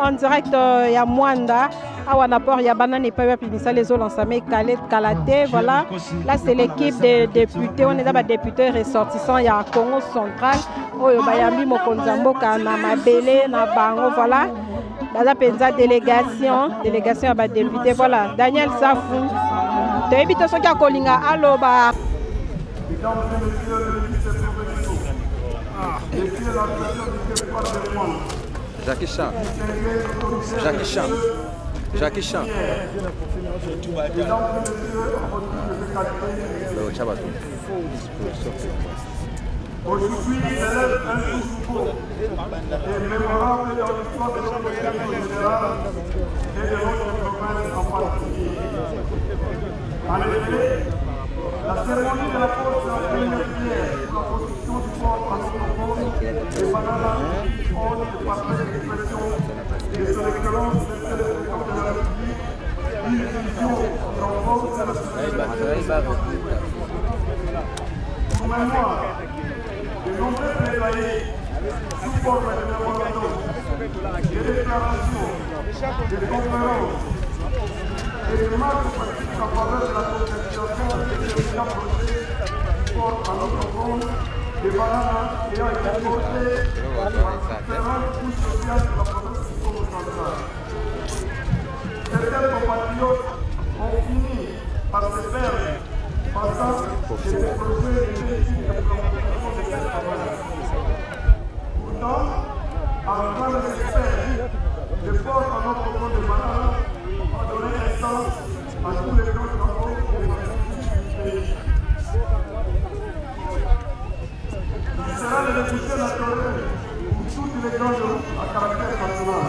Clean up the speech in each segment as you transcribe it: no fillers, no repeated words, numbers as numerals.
En direct, il y a Mwanda. À Naport, il y a Banane et Paya Pinissa, les autres ensemble, Kalaté. Voilà. Là, c'est l'équipe des députés. On est là, députés ressortissants. Il y a Congo central. Il y a Mokonzambo, Namabele, Nabango. Voilà. Là, Penza délégation. Délégation à députés. Voilà. Daniel Safou. Tu as évité ce qu'il y a Kolinga. Allo, bah. Mesdames et messieurs, le vice-président. Jackie Chan. Jackie Chan. Jackie Chan. Aujourd'hui, élève un jour et mémorable dans l'histoire de notre pays en général et de notre province en particulier. En effet, la cérémonie de la pose de la première pierre pour la construction du port en Octobre et Banana honte de parfaite expression de son excellence de président de la République, une vision d'enfance de la société. Pour mémoire, de nombreux plaidoyers sous forme de mémorandums, de déclarations, de conférences et de marches pratiques en faveur de la concrétisation des présidents projets sport en notre compte, des bananes ayant été portés par différentes couches sociales de la province du Congo central. Certains compatriotes ont fini par se perdre passant de ces projets de médecine de planification de cette province. Pourtant, avant de s'expert, le port en notre compte de bananes a donné naissance à tous les grands travaux de du pays. Il sera le débouché naturel pour toutes les grandes routes à caractère national.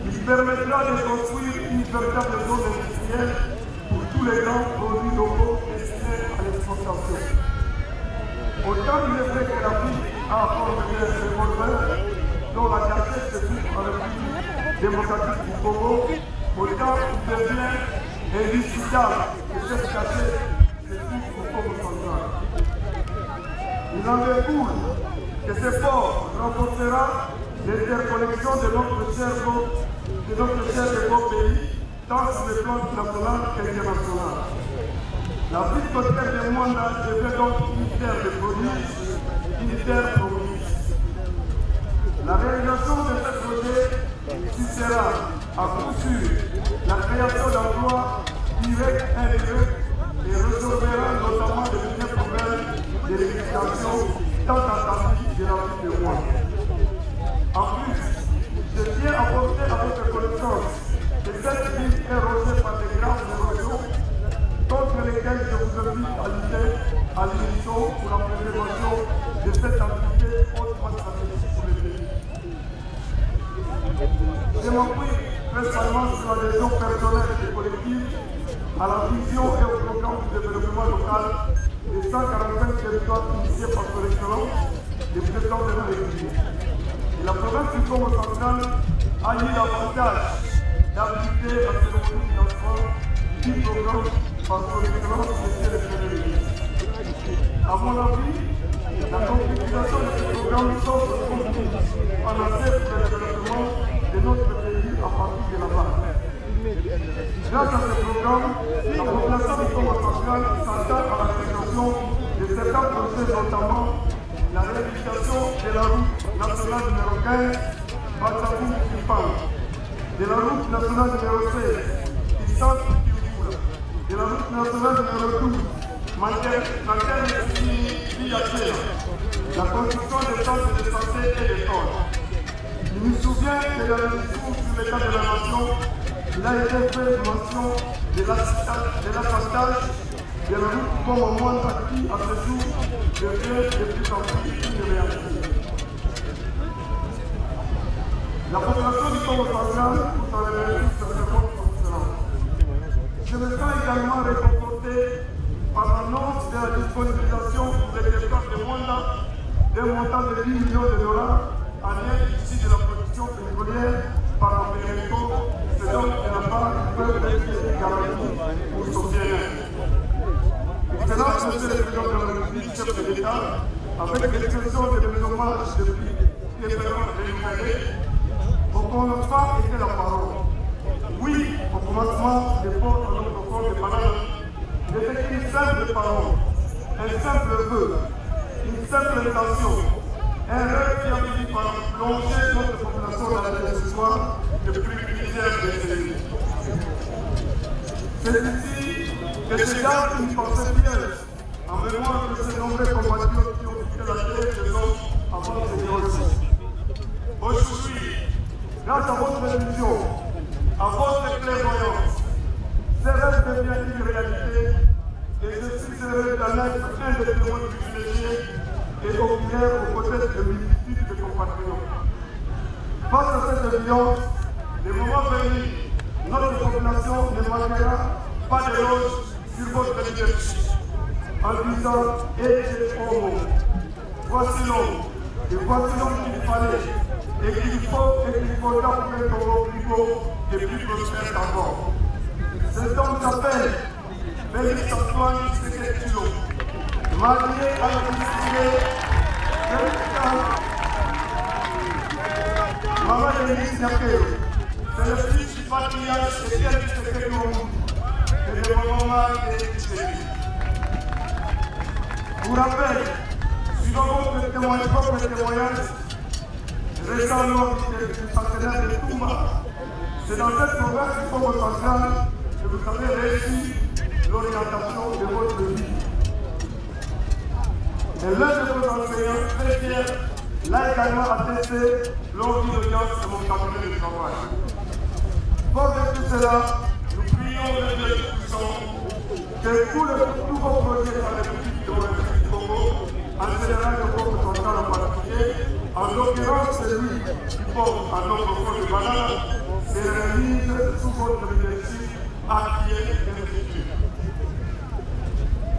Il permettra de construire une véritable zone industrielle pour tous les grands produits locaux destinés à l'exportation. Autant il est vrai que l'Afrique a à forme de revolver dont la cassette se trouve en République démocratique du Congo, autant il devient indiscutable que cette cachée se trouve au Congo central. Il en découle que ce port renforcera l'interconnexion de notre cher et beau pays, tant sur le plan national qu'international. La ville côtière de Mwanda devient donc une terre de police, une terre promise. La réalisation de ce projet suscitera à coup sûr la création d'emplois directs et indirects et résolvera notamment le premier problème de l'éducation tant attendue de la ville de Mwanda. En plus, je tiens à porter à votre connaissance que cette ville est rongée par des graves érosions contre lesquelles je vous invite à lutter à l'unisson pour la préservation de cette activité hautement stratégique pour le pays. Je m'appuie principalement sur l'adhésion personnelle et collective à la vision et au programme de développement local des 145 territoires initiés par son excellence, le président de la République. Et la province du Congo central a eu l'avantage d'appliquer la cérémonie de lancement du programme par son excellence, monsieur le Premier ministre. À mon avis, la concrétisation de ce programme s'offre aujourd'hui en accès pour le développement de notre pays à partir de la base. Grâce à ce programme, la population du Congo central s'attend à la réalisation de certains projets, notamment la réhabilitation de la route nationale numéro 15, Batsabou-Kipang, de la route nationale numéro 16, Issant-Kiroula, de la route nationale numéro 12, Mantel-Villacher, la construction des centres de santé et d'école. Il nous souvient que dans le discours sur l'état de la nation, il a été fait mention de l'asphaltage de la route comme au moins qui, à ce jour, devient de plus en plus une réalité. La population du Congo central, tout en l'énergie, se répond pour cela. Je me sens également réconforté par l'annonce de la disponibilisation pour les territoires de Mwanda d'un montant de 10 millions de dollars annuels issus de la production pétrolière par l'Américo, ce dont de la part du peuple est garantie pour son bien-être. Excellence, monsieur le président de la République, chef de l'État, avec l'expression de mes hommages depuis référents rémunérés, au commencement était la parole. Oui, au commencement des portes à notre corps de banane, c'était une simple parole, un simple vœu, une simple intention, un rêve qui a fini par plonger notre population dans la désespoir de plus misère de ces vies. C'est ici que se garde une pensée pieuse en mémoire de ces nombreux compatriotes qui ont quitté la terre des hommes avant ces héroïsmes. Aujourd'hui, grâce à votre vision, à votre clairvoyance, ces rêves deviennent une réalité et je suis heureux d'en être un des témoins privilégiés et oculaires aux côtés de multitudes de compatriotes. Face à cette évidence, le moment venu, notre population ne manquera pas d'éloges sur votre leadership en disant « Et j'ai homo ». Voici l'homme, et voici l'homme qu'il fallait, et qu'il faudra pour un Congo plus beau et plus prospère encore. Cet homme s'appelle Félix Antoine Tshisekedi, marié à la publicité, Maman de Félix Nyakero, c'est le fils du patriarche Etienne Tshisekedi et de mon maman de Tshisekedi. Pour rappel, suivant votre témoignage, récent lors du centenaire de Touma, c'est dans cette province du Congo central que vous avez réussi l'orientation de votre vie. Et l'un de vos enseignants très fiers l'a également attesté lors d'une audience de mon cabinet de travail. Fort de tout cela, nous prions le Dieu Tout-Puissant que tous les nouveaux projets dans la République du Congo, en général le Congo central en particulier, en l'occurrence celui qui porte à notre fond de banane, se réalisent sous votre leadership acquiert et futur.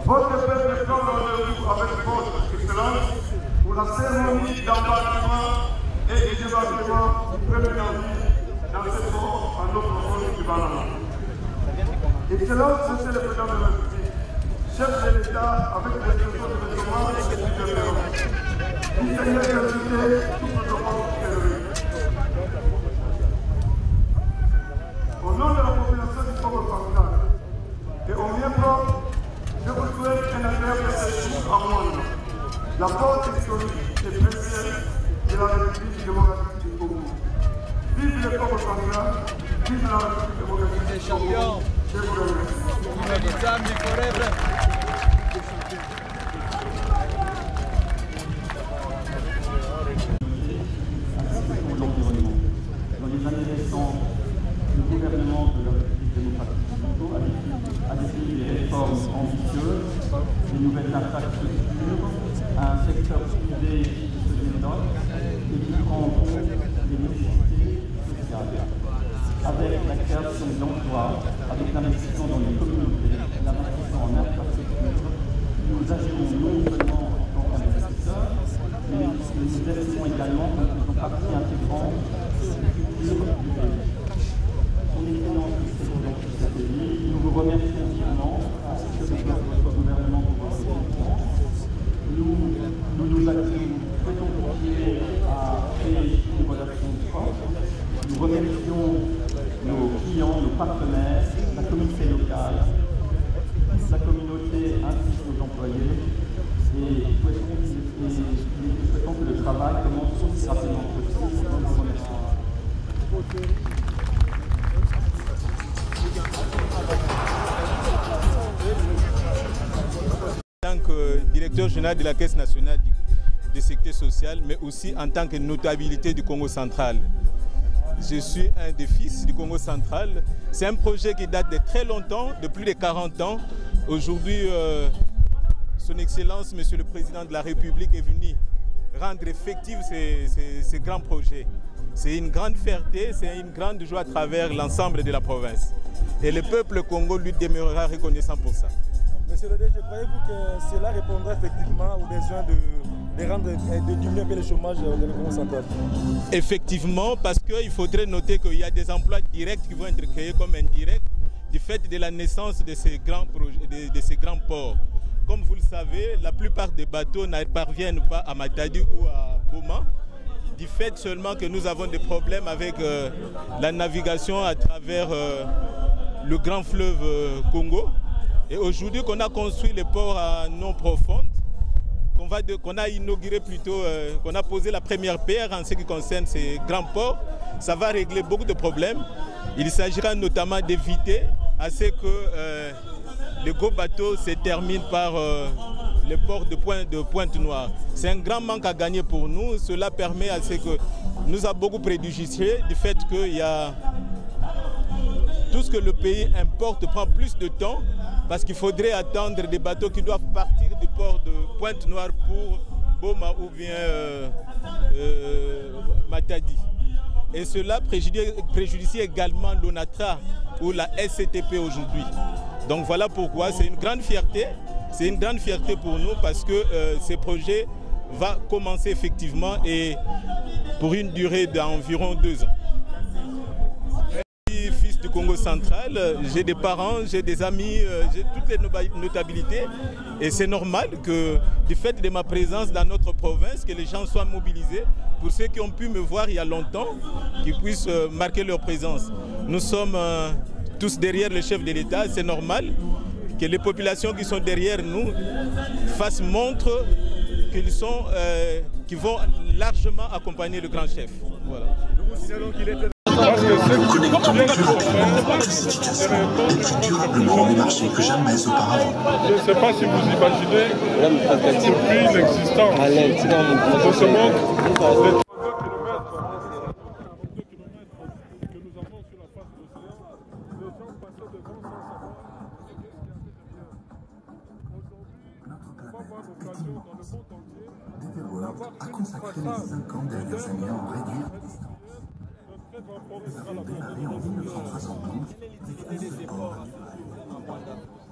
Votre peuple prend rendez-vous avec votre excellence pour la cérémonie d'embarquement et de débarquement du premier navire dans ce port en notre zone du Banana. Excellence, Monsieur le Président de la République, chef de l'État avec les ressources de chômage et de l'Europe. Distingué d'inviter tout le monde élevé. Au nom de la population du Congo central et au mien propre, je vous souhaite un agréable séjour à Moine, la porte historique et précieuse de la République démocratique du Congo. Vive le Congo central, vive la République démocratique du Congo. Je vous remercie. Dans les années récentes, le gouvernement de la République démocratique du Congo a décidé des réformes ambitieuses, des nouvelles infrastructures, un secteur privé qui se développe et qui prend en compte les nécessités sociales. Avec la création d'emplois, avec l'investissement dans les communautés, l'investissement en infrastructures, nous agirons non seulement en tant qu'investisseurs, mais nous agirons également comme faisant partie intégrante de la culture du pays. Son Excellence le Président de ce pays, nous vous remercions vivement ainsi que votre gouvernement pour votre confiance. Nous souhaitons continuer à créer une relation forte. Nous remercions nos clients, nos partenaires, la communauté locale, la communauté ainsi que nos employés et souhaitons que le travail commence aussi rapidement possible. Nous vous remercions. En tant que directeur général de la Caisse nationale de sécurité sociale, mais aussi en tant que notabilité du Congo central. Je suis un des fils du Congo central. C'est un projet qui date de très longtemps, de plus de 40 ans. Aujourd'hui, Son Excellence, Monsieur le Président de la République est venu rendre effectif ces grands projets. C'est une grande fierté, c'est une grande joie à travers l'ensemble de la province. Et le peuple Congo lui demeurera reconnaissant pour ça. Monsieur le DG, croyez-vous que cela répondra effectivement aux besoins de diminuer un peu le chômage dans le Congo central? Effectivement, parce qu'il faudrait noter qu'il y a des emplois directs qui vont être créés comme indirects du fait de la naissance de ces grands ports. Comme vous le savez, la plupart des bateaux ne parviennent pas à Matadi ou à Boma, du fait seulement que nous avons des problèmes avec la navigation à travers le grand fleuve Congo. Et aujourd'hui qu'on a construit les ports à non profonde, qu'on a inauguré plutôt, qu'on a posé la première pierre en ce qui concerne ces grands ports, ça va régler beaucoup de problèmes. Il s'agira notamment d'éviter à ce que les gros bateaux se terminent par les ports de Pointe-Noire. C'est un grand manque à gagner pour nous. Cela permet à ce que nous a beaucoup préjugé du fait qu'il y a tout ce que le pays importe prend plus de temps parce qu'il faudrait attendre des bateaux qui doivent partir du port de Pointe-Noire pour Boma ou bien Matadi. Et cela préjudicie également l'ONATRA ou la SCTP aujourd'hui. Donc voilà pourquoi c'est une grande fierté. C'est une grande fierté pour nous parce que ce projet va commencer effectivement et pour une durée d'environ 2 ans. Fils du Congo central, j'ai des parents, j'ai des amis, j'ai toutes les notabilités et c'est normal que du fait de ma présence dans notre province, que les gens soient mobilisés pour ceux qui ont pu me voir il y a longtemps, qu'ils puissent marquer leur présence. Nous sommes tous derrière le chef de l'État, c'est normal que les populations qui sont derrière nous fassent montre qu'ils vont largement accompagner le grand chef. Voilà. Nous connectons plus efficace, plus durablement les marchés que jamais auparavant. Je ne sais pas si vous imaginez, depuis l'existence de ce monde, les 32 kilomètres que nous avons sur la face de l'océan, les gens passaient devant sans savoir ce qui était derrière. Aujourd'hui, on va avoir l'occasion dans le monde entier d'avoir a consacré les 50 dernières années à en réduire la distance. Nous avons démarré en 1972 avec le port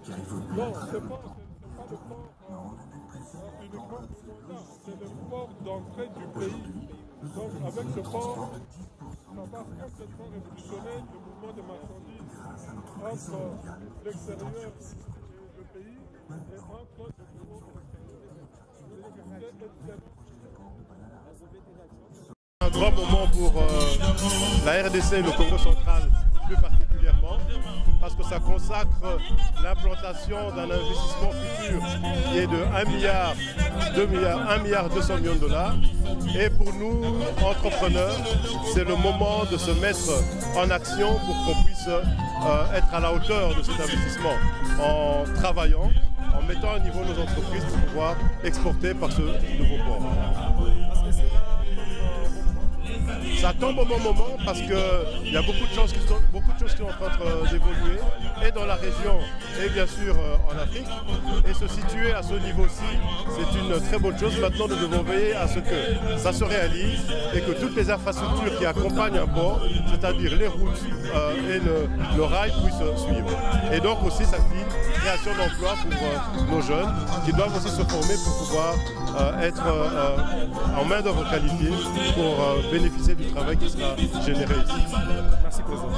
qui a évolué à travers le temps. C'est le port d'entrée du pays. Donc avec ce port, va complètement révolutionner le mouvement de marchandises entre l'extérieur et le pays et entre le bureau et un grand moment pour la RDC et le Congo central plus particulièrement, parce que ça consacre l'implantation d'un investissement futur qui est de 1 milliard 200 millions de dollars. Et pour nous, entrepreneurs, c'est le moment de se mettre en action pour qu'on puisse être à la hauteur de cet investissement en travaillant, en mettant à niveau nos entreprises pour pouvoir exporter par ce nouveau port. Ça tombe au bon moment parce qu'il y a beaucoup de choses qui sont en train d'évoluer, et dans la région et bien sûr en Afrique. Et se situer à ce niveau-ci, c'est une très bonne chose. Maintenant, nous devons veiller à ce que ça se réalise et que toutes les infrastructures qui accompagnent un port, c'est-à-dire les routes et le rail, puissent suivre. Et donc aussi, ça dit création d'emplois pour nos jeunes qui doivent aussi se former pour pouvoir être en main d'œuvre qualifiée pour bénéficier du travail qui sera généré ici. Merci, Président.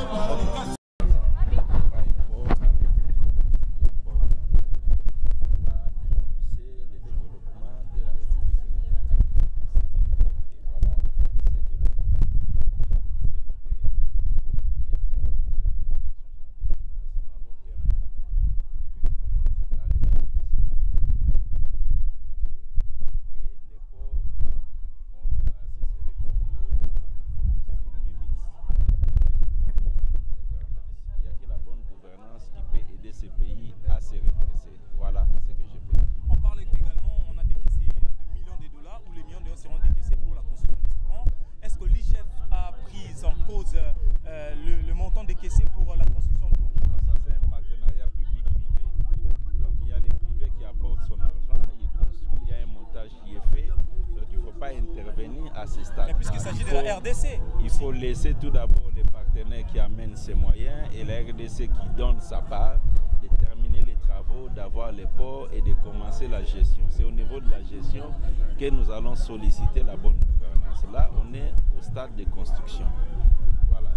Le montant décaissé pour la construction du pont? Ça, c'est un partenariat public-privé. Donc, il y a les privés qui apportent son argent, ils construisent, il y a un montage qui est fait. Donc, il ne faut pas intervenir à ce stade. Mais puisqu'il s'agit de la RDC, il faut laisser tout d'abord les partenaires qui amènent ces moyens et la RDC qui donne sa part, de terminer les travaux, d'avoir les ports et de commencer la gestion. C'est au niveau de la gestion que nous allons solliciter la bonne gouvernance. Là, on est au stade de construction.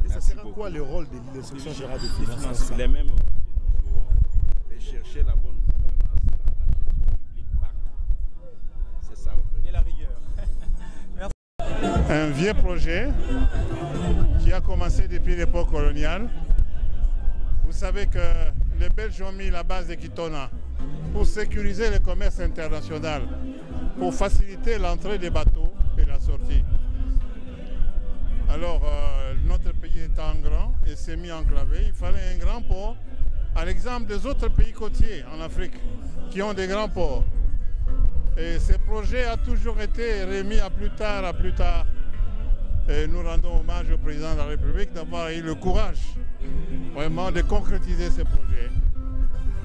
Et ça sera quoi le rôle de l'inspection générale des finances? Les mêmes rôles que nous jouons. Et chercher la bonne gouvernance dans la gestion publique partout. C'est ça. Et la rigueur. Un vieux projet qui a commencé depuis l'époque coloniale. Vous savez que les Belges ont mis la base de Kitona pour sécuriser le commerce international, pour faciliter l'entrée des bateaux et la sortie. Alors, notre pays étant grand et semi-enclavé, il fallait un grand port, à l'exemple des autres pays côtiers en Afrique qui ont des grands ports. Et ce projet a toujours été remis à plus tard, Et nous rendons hommage au président de la République d'avoir eu le courage vraiment de concrétiser ce projet.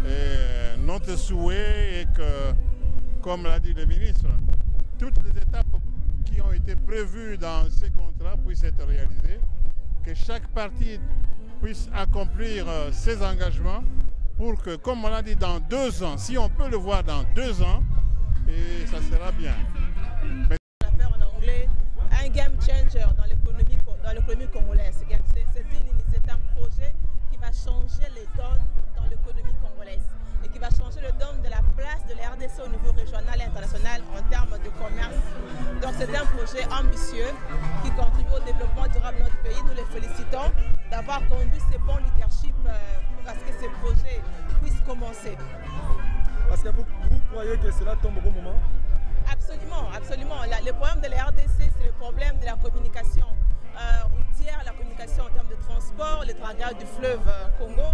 Et notre souhait est que, comme l'a dit le ministre, toutes les étapes qui ont été prévues dans ces contrats puissent être réalisées, que chaque partie puisse accomplir ses engagements pour que, comme on l'a dit, dans 2 ans, si on peut le voir dans 2 ans, et ça sera bien. Mais... On en anglais, un game changer dans l'économie congolaise. C'est un projet qui va changer les donnes dans l'économie congolaise et qui va changer le donne de la place de la RDC au niveau régional et international en termes de commerce. Donc c'est un projet ambitieux qui contribue au développement durable de notre pays. Nous les félicitons d'avoir conduit ces bons leadership pour ce que ces projets puissent commencer. Parce que vous croyez que cela tombe au bon moment? Absolument, absolument. Le problème de la RDC, c'est le problème de la communication routière, la communication en termes de transport, le dragage du fleuve Congo.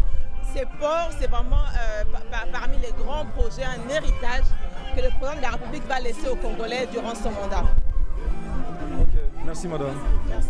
Ces ports, c'est vraiment parmi les grands projets, un héritage que le président de la République va laisser aux Congolais durant son mandat. Ok, merci madame. Merci.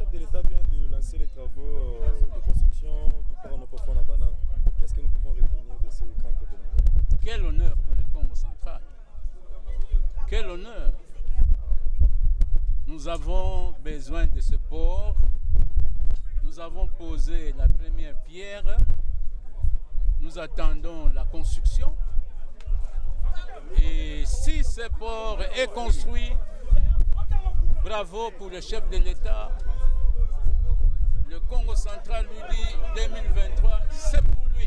chef de l'État vient de lancer les travaux de construction du port en profond à Banane. Qu'est-ce que nous pouvons retenir de ces grands événements? Quel honneur pour le Congo central. Quel honneur. Nous avons besoin de ce port. Nous avons posé la première pierre. Nous attendons la construction. Et si ce port est construit, bravo pour le chef de l'État. Le Congo central lui dit 2023, c'est pour lui.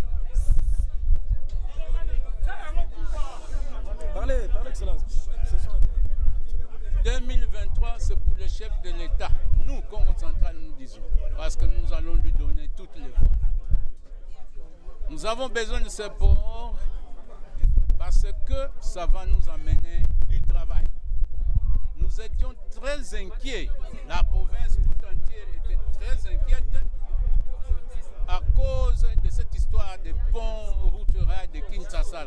Parlez, Excellence. 2023, c'est pour le chef de l'État. Nous, Congo central, nous disons. Parce que nous allons lui donner toutes les voies. Nous avons besoin de ce port parce que ça va nous amener du travail. Nous étions très inquiets. La province tout entière était très inquiète à cause de cette histoire des ponts routiers de Kinshasa.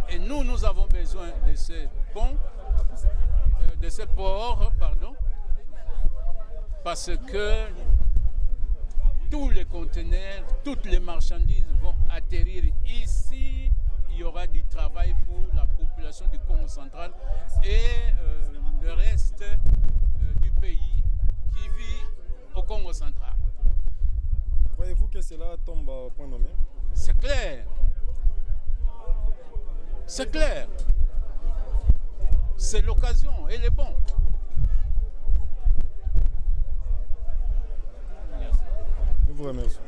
Et nous avons besoin de ces ponts, de ces ports, pardon, parce que tous les conteneurs, toutes les marchandises vont atterrir ici. Il y aura du travail pour la population du Congo central et le reste du pays qui vit au Congo central. Croyez-vous que cela tombe au point nommé? C'est clair. C'est clair. C'est l'occasion, elle est bon. Je vous remercie.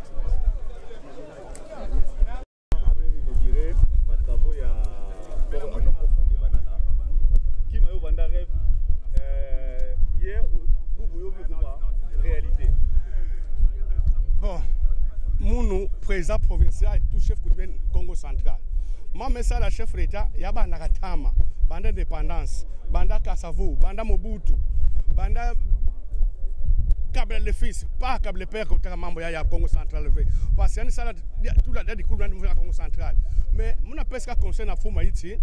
Bon, Mounou, président provincial et tout chef coutumier Congo central. Moi, mais ça, la chef d'État, il y a Banda Katama, Banda Indépendance, Banda Kassavou, Banda Mobutu, Banda Kabila le fils, pas Kabila le père, comme le membre de Congo central. Parce que ça, tout la date du Congo central. Mais mon appel ce concerne la Fouma ici,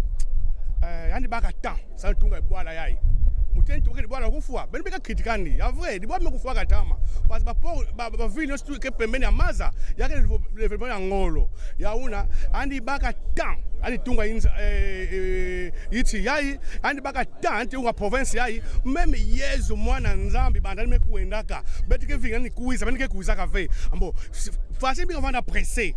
il y a des bacs à temps, ça ne tourne pas là. Muteni tukiri bwana kufua bani beka kritikani ya vrai dibo mekufua katama parce que ba ville stu ke pembeni ya maza yake development ya ngolo ya una andi baka tan andi tunga inza iti yai andi baka tan andi tunga province yai meme yezu mwana nzambi bandani mekuendaka betike vinga ni kuiza bani ke kuiza ka ve ambo fasi bi vanda pressé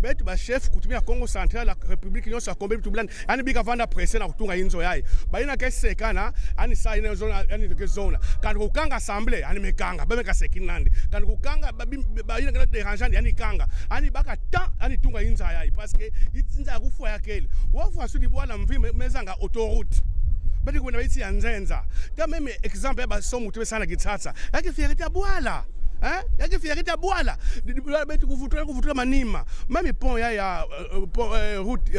betu ba chef kutumia Congo central la République nyonso akombe bitu blani ani bika vanda presse na kutunga inzo yayi baina ke sekana ani sa ina zona ani ke zona kan kukanga assemblée ani mekanga beme ka sekinandi kan kukanga baina kana dérangeant ani kanga ani baka ta ani tunga inzo yayi parce que itsinza kufu yakele wofu asudi bwana mvi mezanga autoroute bati kuna biti ya nzenza ta meme exemple ba somu tuwe sana gitsatsa yake fierté bwala yake fierté bwala betu kuvutura manima même pont ya route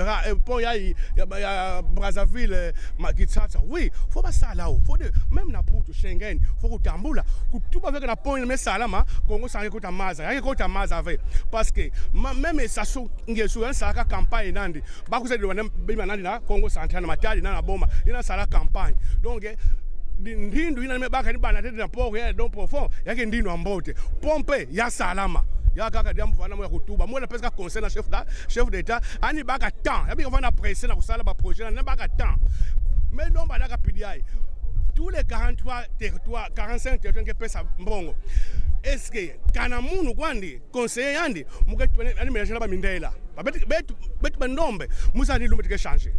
pont ya Brazzaville Makitsatsa oui faut pas ça là faut de même na pour Schengen faut kutambula kutuba avec na pont mais salama Congo sans écouter maza yake kota maza avec parce que même ça so ngesu ça ka campagne nandi ba kuze de bima nandi na Congo central na matali na bomba ina sala campagne donc ndindu ina nimebaka ni bana tete na poko ya don profond yake ndindu ambote pompe ya salama ya kaka diamu vana mo ya kutuba mo na pesa conseil na chef d'état ani baka temps ya bi vana presser na kusala ba projet na baka temps mais donc bana ka PDI tous les 43 territoires 45 territoires que pesa mbongo est-ce que kana munu kwandi conseiller yandi muketu ani mélanger ba mindela betu bandombe musa ni lumbe changer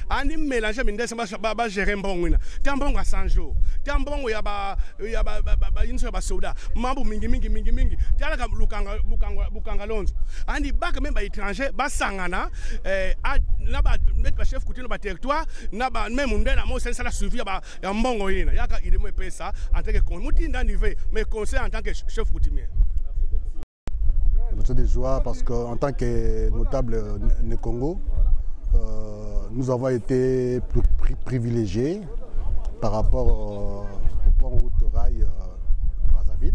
ani mélanger mindesa ba gérer mbongwina tambongo a 100 jours tambongo ya ba inso ya ba soda mambo mingi tala ka bukanga lonzo ani baka memba étranger basangana na ba mettre ba chef coutumier ba territoire na ba même ndela mo c'est ça la suivi ya mbongo yina yaka ile mo pesa en tant que mutinda niveau mais conseil en tant que chef coutumier. C'est de joie parce qu'en tant que notable du Congo, nous avons été privilégiés par rapport au pont route rail Brazzaville.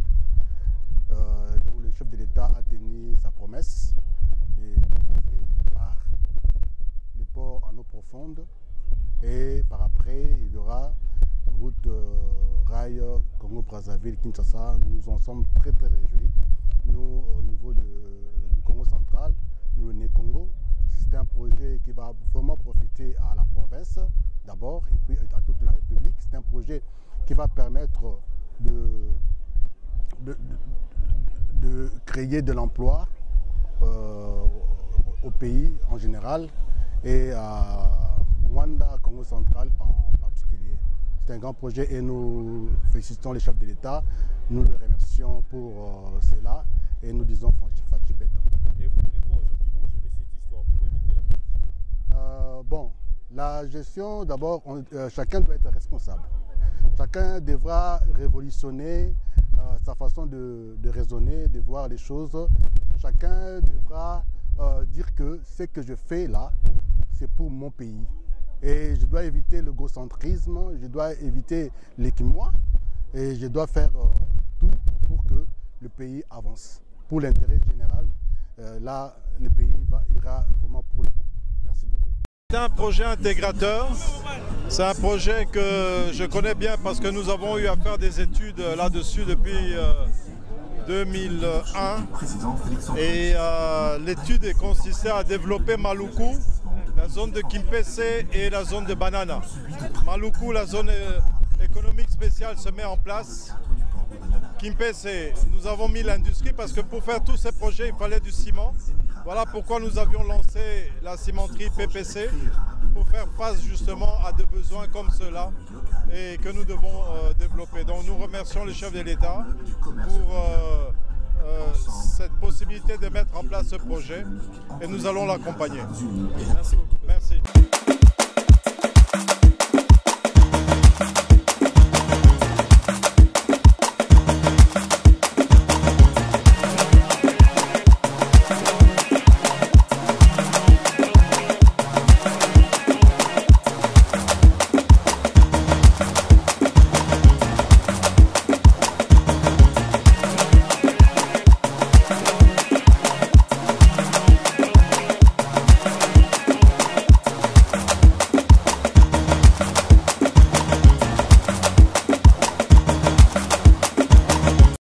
Donc le chef de l'État a tenu sa promesse de commencer par le port en eau profonde et par après il y aura route rail Congo-Brazzaville. Brazzaville, Kinshasa, nous en sommes très réjouis. Nous, au niveau du Congo central, nous, le Né-Congo, c'est un projet qui va vraiment profiter à la province d'abord et puis à toute la République. C'est un projet qui va permettre de créer de l'emploi au pays en général et à Rwanda, Congo central en particulier. C'est un grand projet et nous félicitons les chefs de l'État, nous les remercions pour cela et nous disons Fachi Pétan. Et vous direz quoi aux gens qui vont gérer cette histoire pour éviter la corruption? Bon, la gestion, d'abord, chacun doit être responsable. Chacun devra révolutionner sa façon de raisonner, de voir les choses. Chacun devra dire que ce que je fais là, c'est pour mon pays. Et je dois éviter le gocentrisme, je dois éviter l'équimois et je dois faire tout pour que le pays avance. Pour l'intérêt général, là, le pays ira vraiment pour le coup. Merci beaucoup. C'est un projet intégrateur, c'est un projet que je connais bien parce que nous avons eu à faire des études là-dessus depuis 2001 et l'étude consistait à développer Maluku, la zone de Kimpese et la zone de Banana. Maluku, la zone économique spéciale se met en place. Kimpese, nous avons mis l'industrie parce que pour faire tous ces projets, il fallait du ciment. Voilà pourquoi nous avions lancé la cimenterie PPC pour faire face justement à des besoins comme ceux-là et que nous devons développer. Donc nous remercions le chef de l'État pour cette possibilité de mettre en place ce projet et nous allons l'accompagner. Merci beaucoup.